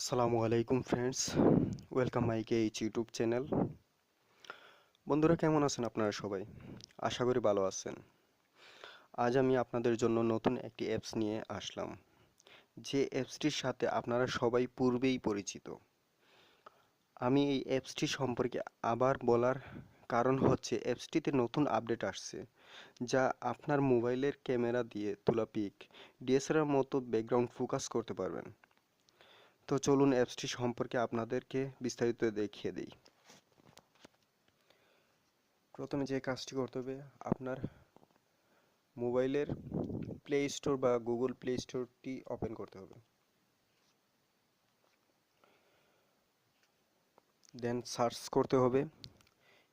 আসসালামু আলাইকুম friends, welcome my H YouTube channel. বন্ধুরা, কেমন আছেন আপনারা সবাই? আশা করি ভালো আছেন। আজ আমি আপনাদের জন্য নতুন একটি অ্যাপস নিয়ে আসলাম, যে অ্যাপসটির সাথে আপনারা সবাই পূর্বেই পরিচিত। আমি এই অ্যাপসটি সম্পর্কে আবার বলার কারণ হচ্ছে অ্যাপসটিতে নতুন আপডেট আসছে, যা আপনার মোবাইলের ক্যামেরা দিয়ে তোলা পিক ডিএসএলআর মতো ব্যাকগ্রাউন্ড ফোকাস করতে পারবেন। তো চলুন অ্যাপসটি সম্পর্কে আপনাদেরকে বিস্তারিত দেখিয়ে দিই। প্রথমে যে কাজটি করতে হবে, আপনার মোবাইলের প্লে স্টোর বা গুগল প্লে স্টোরটি ওপেন করতে হবে। দেন সার্চ করতে হবে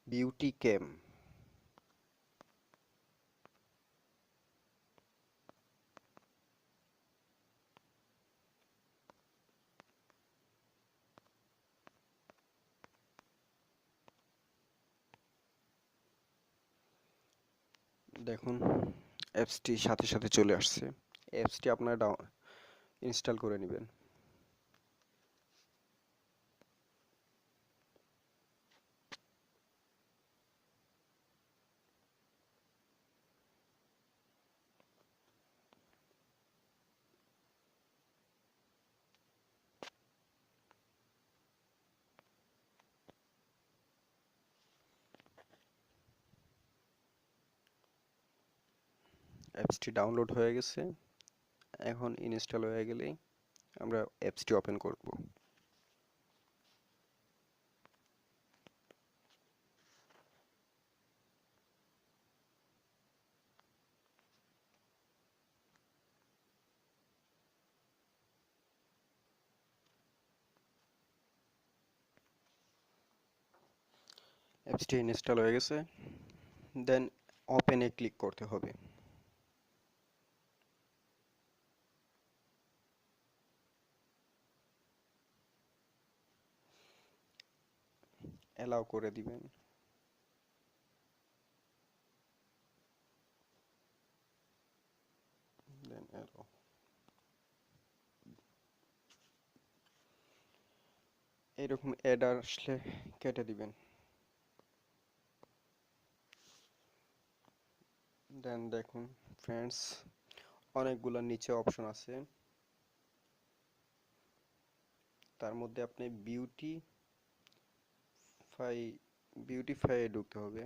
বিউটি ক্যাম। দেখুন, অ্যাপসটি সাথে সাথে চলে আসছে। অ্যাপসটি আপনারা ইনস্টল করে নেবেন। অ্যাপসটি ডাউনলোড হয়ে গেছে। এখন ইনস্টল হয়ে গেলেই আমরা অ্যাপসটি ওপেন করব। অ্যাপসটি ইনস্টল হয়ে গেছে। দেন ওপেনে ক্লিক করতে হবে। অ্যালাউ করে দিবেন। দেন অ্যালাউ। এরকম অ্যাড আসলে কেটে দিবেন। দেন দেখুন ফ্রেন্ডস, অনেকগুলো নিচে অপশন আছে। তার মধ্যে আপনি বিউটিফাই বিউটিফাইয়ে ঢুকতে হবে।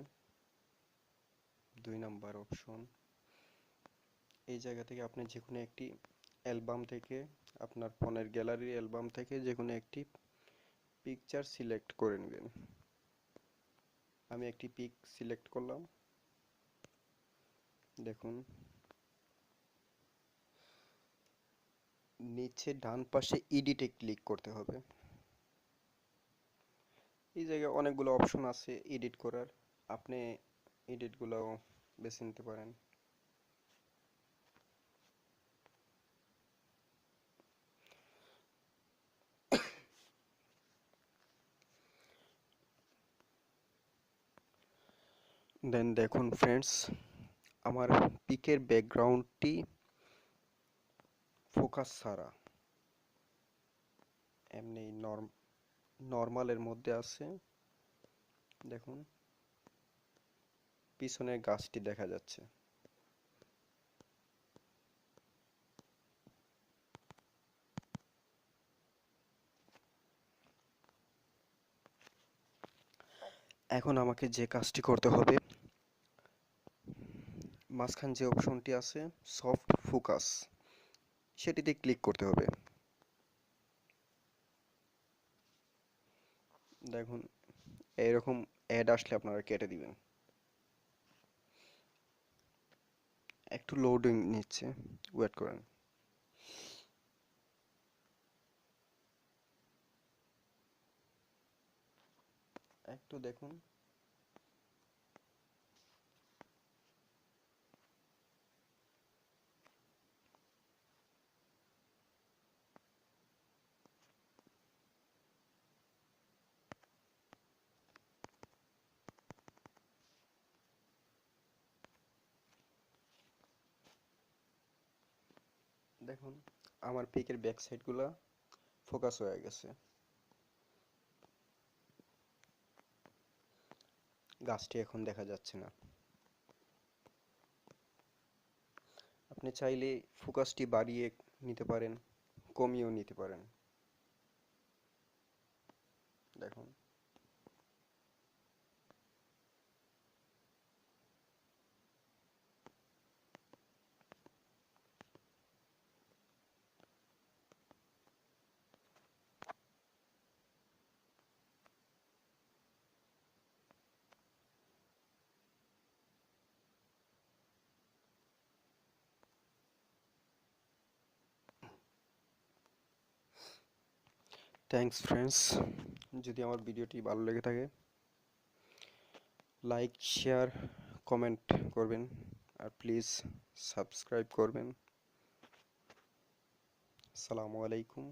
2 নাম্বার অপশন। এই জায়গা থেকে আপনি যে কোনো একটি অ্যালবাম থেকে, আপনার ফোনের গ্যালারির অ্যালবাম থেকে যে কোনো একটি পিকচার সিলেক্ট করে নেবেন। আমি একটি পিক সিলেক্ট করলাম। দেখুন, নিচে ডান পাশে এডিটে ক্লিক করতে হবে। এই জায়গায় অনেকগুলো অপশন আছে এডিট করার, আপনি এডিটগুলো বেছে নিতে পারেন। দেন দেখুন ফ্রেন্ডস, আমার পিকের ব্যাকগ্রাউন্ডটি ফোকাস ছাড়া এমনি নর্মালের মধ্যে আছে। দেখুন, পিছনে গাছটি দেখা যাচ্ছে। এখন আমাকে যে কাজটি করতে হবে, মাঝখান যে অপশনটি আছে সফট ফোকাস, সেটিতে ক্লিক করতে হবে। দেখুন, এরকম অ্যাড আসলে আপনারা কেটে দিবেন। একটু লোডিং নিচ্ছে, ওয়েট করেন। একটু দেখুন। দেখুন, আমার পিকের ব্যাক সাইডগুলো ফোকাস হয়ে গেছে। গাছটি এখন দেখা যাচ্ছে না। আপনি চাইলে ফোকাসটি বাড়িয়ে নিতে পারেন, কমিয়েও নিতে পারেন। দেখুন। Thanks friends. যদি আমার ভিডিওটি ভালো লেগে থাকে, লাইক, শেয়ার, কমেন্ট করবেন, আর প্লিজ সাবস্ক্রাইব করবেন। আসসালামু আলাইকুম।